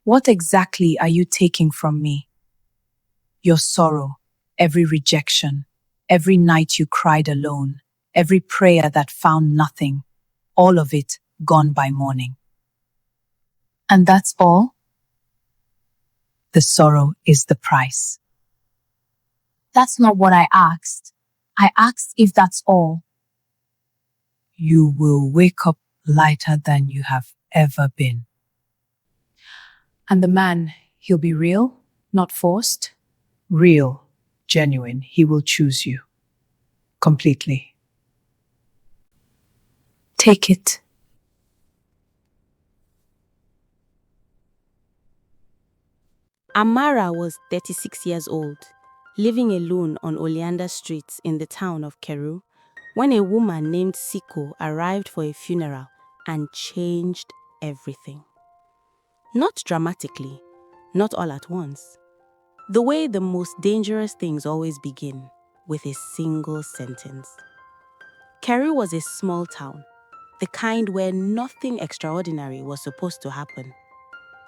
What exactly are you taking from me? Your sorrow, every rejection, every night you cried alone, every prayer that found nothing, all of it gone by morning. And that's all? The sorrow is the price. That's not what I asked. I asked if that's all. You will wake up lighter than you have ever been. And the man, he'll be real, not forced? Real, genuine. He will choose you. Completely. Take it. Amara was 36 years old, living alone on Oleander Street in the town of Keru, when a woman named Ciku arrived for a funeral and changed everything. Not dramatically, not all at once. The way the most dangerous things always begin, with a single sentence. Keru was a small town, the kind where nothing extraordinary was supposed to happen.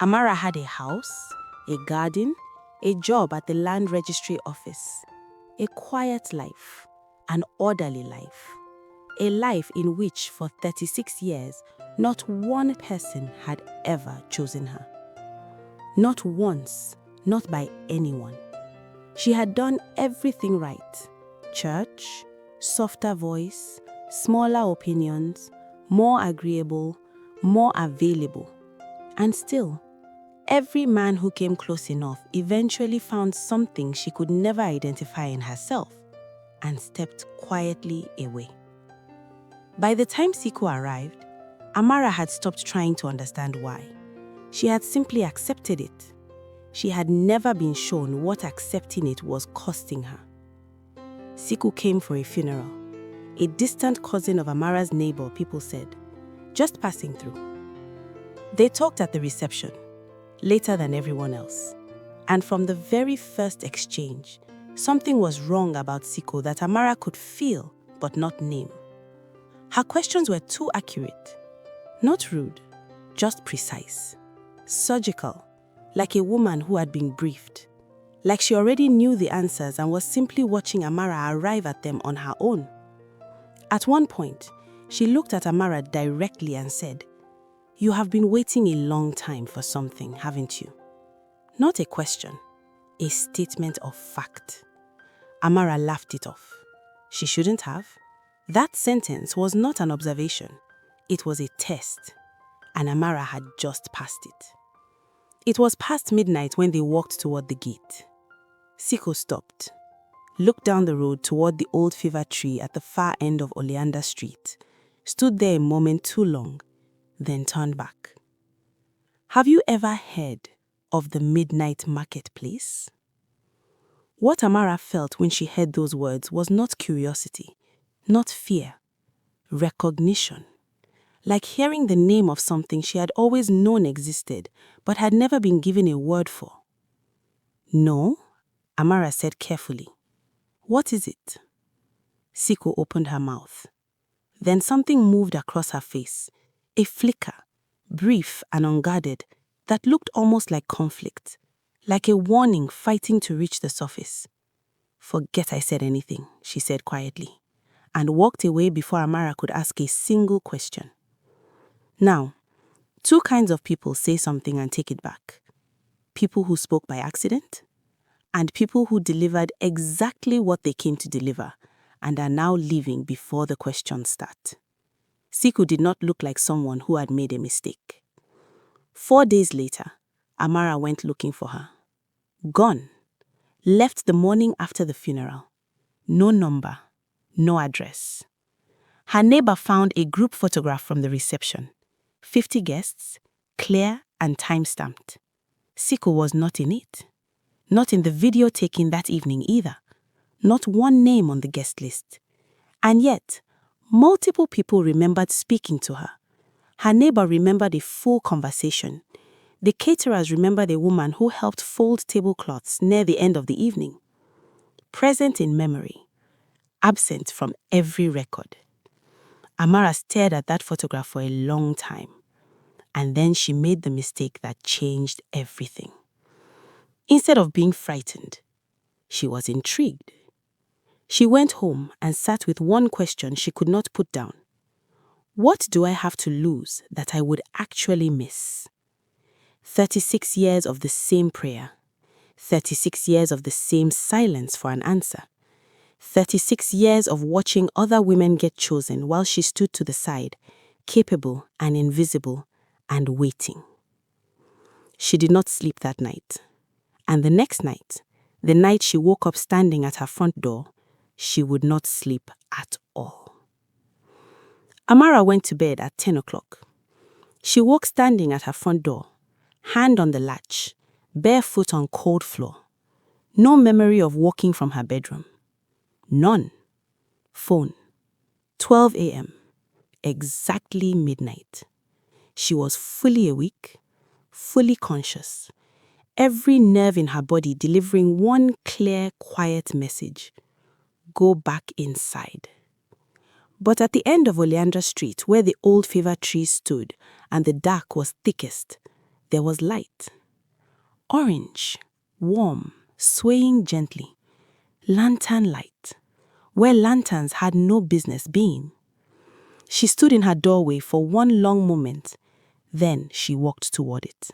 Amara had a house, a garden, a job at the land registry office, a quiet life, an orderly life, a life in which for 36 years, not one person had ever chosen her. Not once, not by anyone. She had done everything right. Church, softer voice, smaller opinions, more agreeable, more available. And still, every man who came close enough eventually found something she could never identify in herself and stepped quietly away. By the time Ciku arrived, Amara had stopped trying to understand why. She had simply accepted it. She had never been shown what accepting it was costing her. Ciku came for a funeral. A distant cousin of Amara's neighbor, people said, just passing through. They talked at the reception, later than everyone else. And from the very first exchange, something was wrong about Ciku that Amara could feel but not name. Her questions were too accurate. Not rude, just precise. Surgical, like a woman who had been briefed. Like she already knew the answers and was simply watching Amara arrive at them on her own. At one point, she looked at Amara directly and said, "You have been waiting a long time for something, haven't you?" Not a question, a statement of fact. Amara laughed it off. She shouldn't have. That sentence was not an observation. It was a test, and Amara had just passed it. It was past midnight when they walked toward the gate. Ciku stopped, looked down the road toward the old fever tree at the far end of Oleander Street, stood there a moment too long, then turned back. Have you ever heard of the midnight marketplace? What Amara felt when she heard those words was not curiosity, not fear, recognition. Like hearing the name of something she had always known existed, but had never been given a word for. No, Amara said carefully. What is it? Ciku opened her mouth. Then something moved across her face, a flicker, brief and unguarded, that looked almost like conflict, like a warning fighting to reach the surface. Forget I said anything, she said quietly, and walked away before Amara could ask a single question. Now, two kinds of people say something and take it back. People who spoke by accident, and people who delivered exactly what they came to deliver and are now leaving before the questions start. Ciku did not look like someone who had made a mistake. 4 days later, Amara went looking for her. Gone. Left the morning after the funeral. No number, no address. Her neighbor found a group photograph from the reception. 50 guests, clear and time-stamped. Ciku was not in it. Not in the video taken that evening either. Not one name on the guest list. And yet, multiple people remembered speaking to her. Her neighbor remembered a full conversation. The caterers remembered a woman who helped fold tablecloths near the end of the evening. Present in memory, absent from every record. Amara stared at that photograph for a long time. And then she made the mistake that changed everything. Instead of being frightened, she was intrigued. She went home and sat with one question she could not put down. What do I have to lose that I would actually miss? 36 years of the same prayer. 36 years of the same silence for an answer. 36 years of watching other women get chosen while she stood to the side, capable and invisible, and waiting. She did not sleep that night. And the next night, the night she woke up standing at her front door, she would not sleep at all. Amara went to bed at 10 o'clock. She woke standing at her front door, hand on the latch, barefoot on cold floor. No memory of walking from her bedroom. None. Phone. 12 a.m. Exactly midnight. She was fully awake, fully conscious. Every nerve in her body delivering one clear, quiet message. Go back inside. But at the end of Oleander Street, where the old fever trees stood and the dark was thickest, there was light. Orange, warm, swaying gently. Lantern light, where lanterns had no business being. She stood in her doorway for one long moment, then she walked toward it.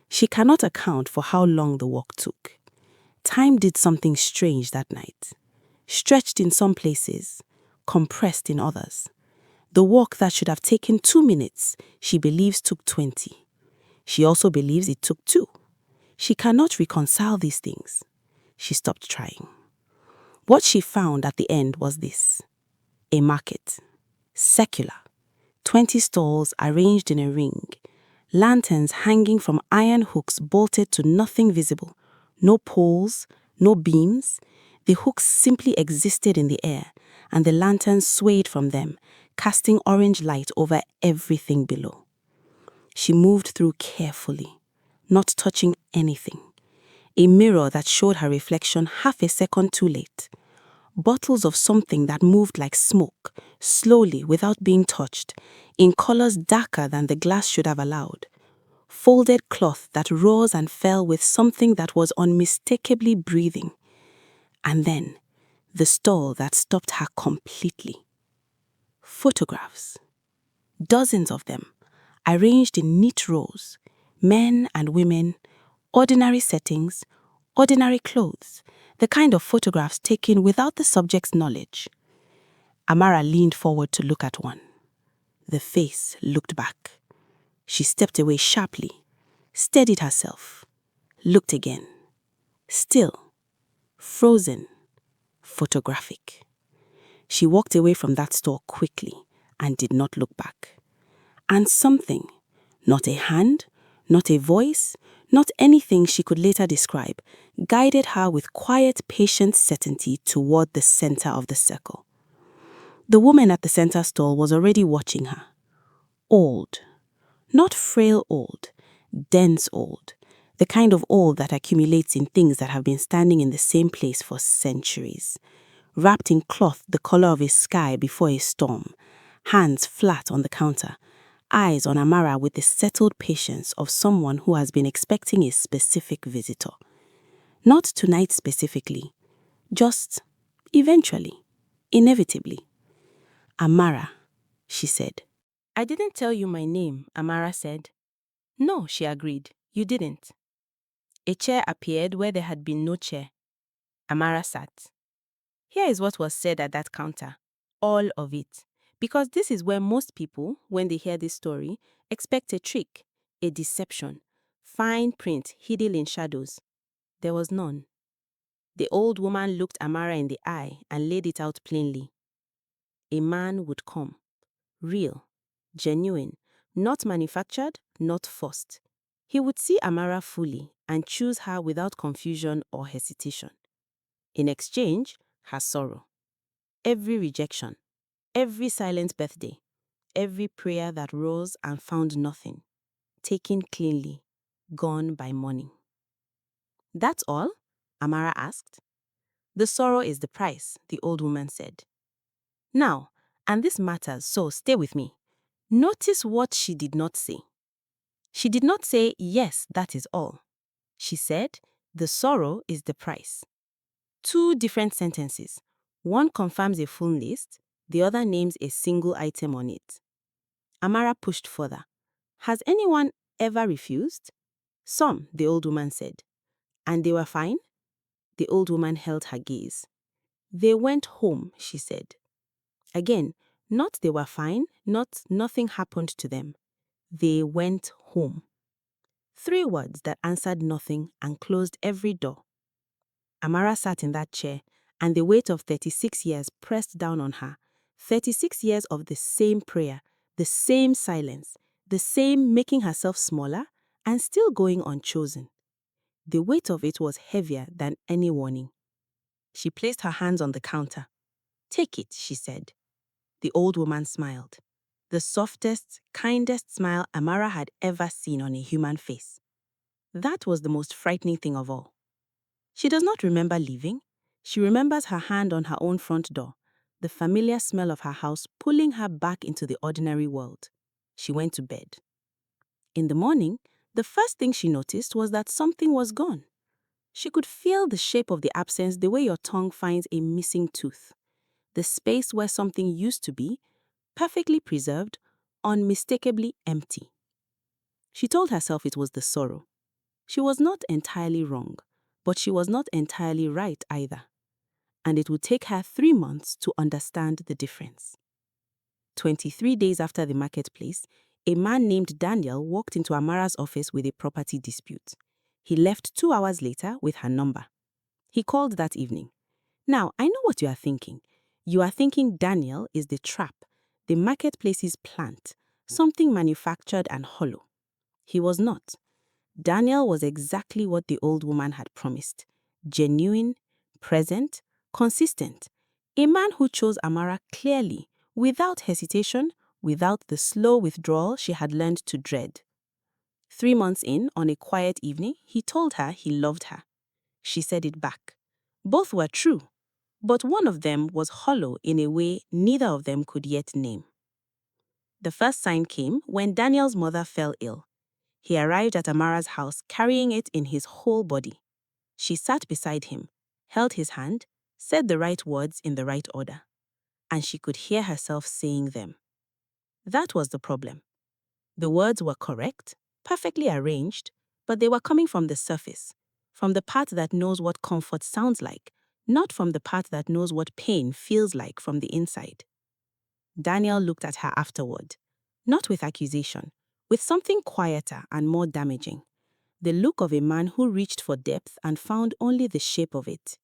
She cannot account for how long the walk took. Time did something strange that night. Stretched in some places, compressed in others. The walk that should have taken 2 minutes, she believes took 20. She also believes it took 2. She cannot reconcile these things. She stopped trying. What she found at the end was this: a market, secular, 20 stalls arranged in a ring, lanterns hanging from iron hooks bolted to nothing visible, no poles, no beams. The hooks simply existed in the air, and the lanterns swayed from them, casting orange light over everything below. She moved through carefully, not touching anything. A mirror that showed her reflection half a second too late. Bottles of something that moved like smoke, slowly without being touched, in colors darker than the glass should have allowed. Folded cloth that rose and fell with something that was unmistakably breathing. And then, the stall that stopped her completely. Photographs. Dozens of them, arranged in neat rows. Men and women, ordinary settings, ordinary clothes, the kind of photographs taken without the subject's knowledge. Amara leaned forward to look at one. The face looked back. She stepped away sharply, steadied herself, looked again. Still, frozen, photographic. She walked away from that store quickly and did not look back. And something, not a hand, not a voice, not anything she could later describe, guided her with quiet, patient certainty toward the center of the circle. The woman at the center stall was already watching her. Old. Not frail old, dense old. The kind of old that accumulates in things that have been standing in the same place for centuries. Wrapped in cloth the color of a sky before a storm. Hands flat on the counter. Eyes on Amara with the settled patience of someone who has been expecting a specific visitor. Not tonight specifically, just eventually, inevitably. Amara, she said. I didn't tell you my name, Amara said. No, she agreed, you didn't. A chair appeared where there had been no chair. Amara sat. Here is what was said at that counter, all of it. Because this is where most people, when they hear this story, expect a trick, a deception, fine print hidden in shadows. There was none. The old woman looked Amara in the eye and laid it out plainly. A man would come. Real, genuine, not manufactured, not forced. He would see Amara fully and choose her without confusion or hesitation. In exchange, her sorrow. Every rejection, every silent birthday, every prayer that rose and found nothing, taken cleanly, gone by morning. That's all? Amara asked. The sorrow is the price, the old woman said. Now, and this matters, so stay with me. Notice what she did not say. She did not say, yes, that is all. She said, the sorrow is the price. 2 different sentences. One confirms a full list, the other names a single item on it. Amara pushed further. Has anyone ever refused? Some, the old woman said. And they were fine? The old woman held her gaze. They went home, she said. Again, not they were fine, not nothing happened to them. They went home. 3 words that answered nothing and closed every door. Amara sat in that chair, and the weight of 36 years pressed down on her. 36 years of the same prayer, the same silence, the same making herself smaller, and still going unchosen. The weight of it was heavier than any warning. She placed her hands on the counter. Take it, she said. The old woman smiled. The softest, kindest smile Amara had ever seen on a human face. That was the most frightening thing of all. She does not remember leaving. She remembers her hand on her own front door, the familiar smell of her house pulling her back into the ordinary world. She went to bed. In the morning, the first thing she noticed was that something was gone. She could feel the shape of the absence the way your tongue finds a missing tooth. The space where something used to be, perfectly preserved, unmistakably empty. She told herself it was the sorrow. She was not entirely wrong, but she was not entirely right either. And it would take her 3 months to understand the difference. 23 days after the marketplace, a man named Daniel walked into Amara's office with a property dispute. He left 2 hours later with her number. He called that evening. Now, I know what you are thinking. You are thinking Daniel is the trap, the marketplace's plant, something manufactured and hollow. He was not. Daniel was exactly what the old woman had promised. Genuine, present, consistent. A man who chose Amara clearly, without hesitation, without the slow withdrawal she had learned to dread. 3 months in, on a quiet evening, he told her he loved her. She said it back. Both were true, but one of them was hollow in a way neither of them could yet name. The first sign came when Daniel's mother fell ill. He arrived at Amara's house carrying it in his whole body. She sat beside him, held his hand, said the right words in the right order, and she could hear herself saying them. That was the problem. The words were correct, perfectly arranged, but they were coming from the surface, from the part that knows what comfort sounds like, not from the part that knows what pain feels like from the inside. Daniel looked at her afterward, not with accusation, with something quieter and more damaging. The look of a man who reached for depth and found only the shape of it.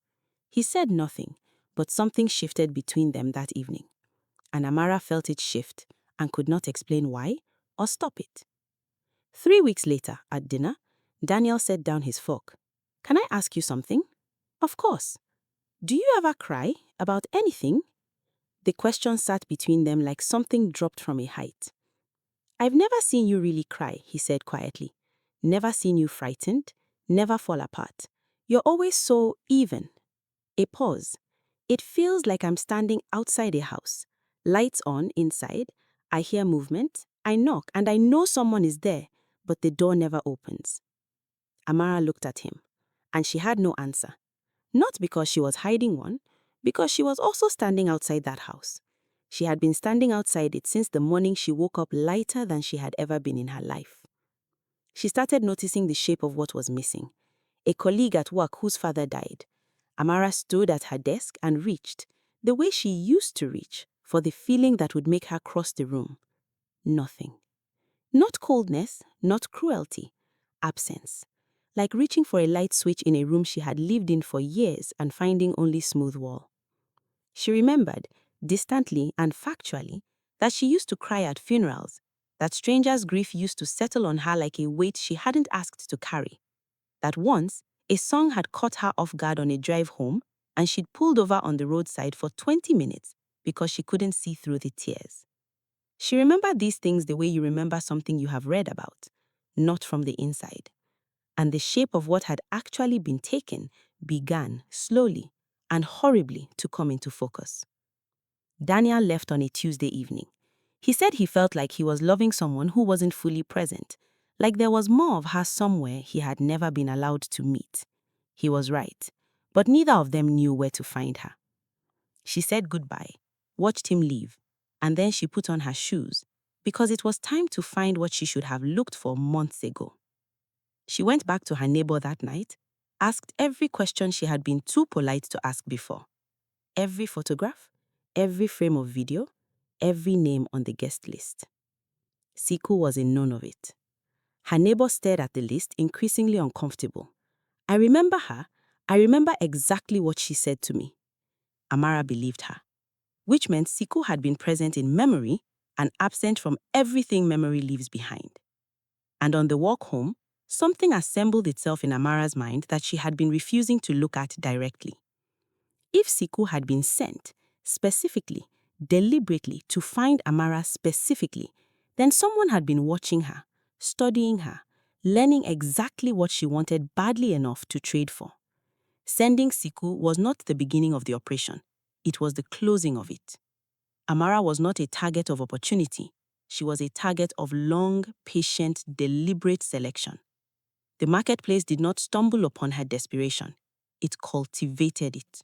He said nothing, but something shifted between them that evening. And Amara felt it shift and could not explain why or stop it. 3 weeks later, at dinner, Daniel set down his fork. Can I ask you something? Of course. Do you ever cry about anything? The question sat between them like something dropped from a height. I've never seen you really cry, he said quietly. Never seen you frightened, never fall apart. You're always so even. A pause. It feels like I'm standing outside a house. Lights on inside. I hear movement. I knock and I know someone is there, but the door never opens. Amara looked at him, and she had no answer. Not because she was hiding one, because she was also standing outside that house. She had been standing outside it since the morning she woke up lighter than she had ever been in her life. She started noticing the shape of what was missing. A colleague at work whose father died. Amara stood at her desk and reached, the way she used to reach, for the feeling that would make her cross the room. Nothing. Not coldness, not cruelty. Absence. Like reaching for a light switch in a room she had lived in for years and finding only smooth wall. She remembered, distantly and factually, that she used to cry at funerals, that strangers' grief used to settle on her like a weight she hadn't asked to carry. That once, a song had caught her off guard on a drive home, and she'd pulled over on the roadside for 20 minutes because she couldn't see through the tears. She remembered these things the way you remember something you have read about, not from the inside. And the shape of what had actually been taken began, slowly and horribly, to come into focus. Daniel left on a Tuesday evening. He said he felt like he was loving someone who wasn't fully present, Like there was more of her somewhere he had never been allowed to meet. He was right, but neither of them knew where to find her. She said goodbye, watched him leave, and then she put on her shoes because it was time to find what she should have looked for months ago. She went back to her neighbor that night, asked every question she had been too polite to ask before. Every photograph, every frame of video, every name on the guest list. Ciku was in none of it. Her neighbor stared at the list, increasingly uncomfortable. I remember her. I remember exactly what she said to me. Amara believed her, which meant Ciku had been present in memory and absent from everything memory leaves behind. And on the walk home, something assembled itself in Amara's mind that she had been refusing to look at directly. If Ciku had been sent, specifically, deliberately, to find Amara specifically, then someone had been watching her, studying her, learning exactly what she wanted badly enough to trade for. Sending Ciku was not the beginning of the operation, it was the closing of it. Amara was not a target of opportunity, she was a target of long, patient, deliberate selection. The marketplace did not stumble upon her desperation, it cultivated it.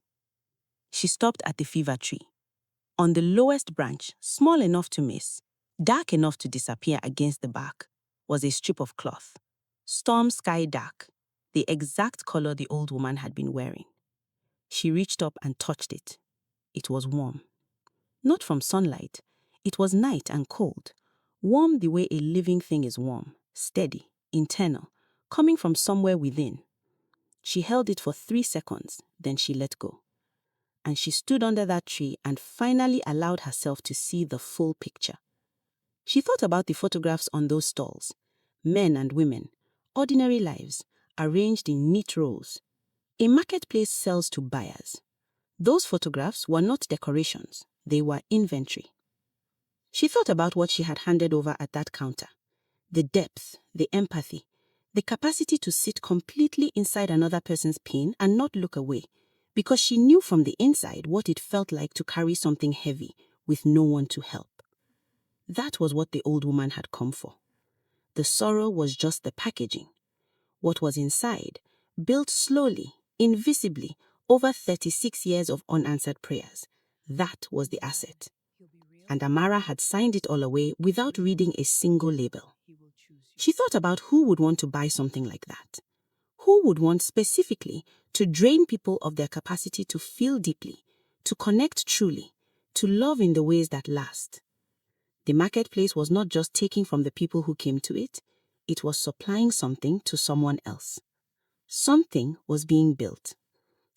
She stopped at the fever tree. On the lowest branch, small enough to miss, dark enough to disappear against the bark, was a strip of cloth. Storm sky dark, the exact color the old woman had been wearing. She reached up and touched it. It was warm. Not from sunlight. It was night and cold. Warm the way a living thing is warm, steady, internal, coming from somewhere within. She held it for 3 seconds, then she let go. And she stood under that tree and finally allowed herself to see the full picture. She thought about the photographs on those stalls, men and women, ordinary lives, arranged in neat rows. A marketplace sells to buyers. Those photographs were not decorations, they were inventory. She thought about what she had handed over at that counter. The depth, the empathy, the capacity to sit completely inside another person's pain and not look away, because she knew from the inside what it felt like to carry something heavy with no one to help. That was what the old woman had come for. The sorrow was just the packaging. What was inside, built slowly, invisibly, over 36 years of unanswered prayers, that was the asset. And Amara had signed it all away without reading a single label. She thought about who would want to buy something like that. Who would want specifically to drain people of their capacity to feel deeply, to connect truly, to love in the ways that last. The marketplace was not just taking from the people who came to it, it was supplying something to someone else. Something was being built,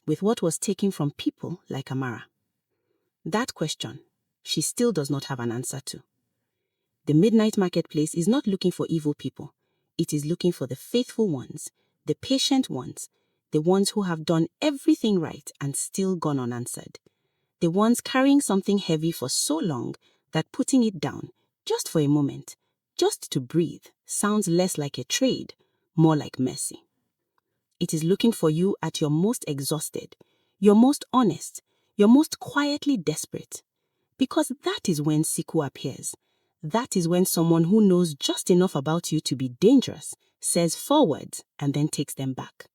with what was taken from people like Amara. That question, she still does not have an answer to. The midnight marketplace is not looking for evil people. It is looking for the faithful ones, the patient ones, the ones who have done everything right and still gone unanswered. The ones carrying something heavy for so long that putting it down, just for a moment, just to breathe, sounds less like a trade, more like mercy. It is looking for you at your most exhausted, your most honest, your most quietly desperate. Because that is when Ciku appears. That is when someone who knows just enough about you to be dangerous says forward and then takes them back.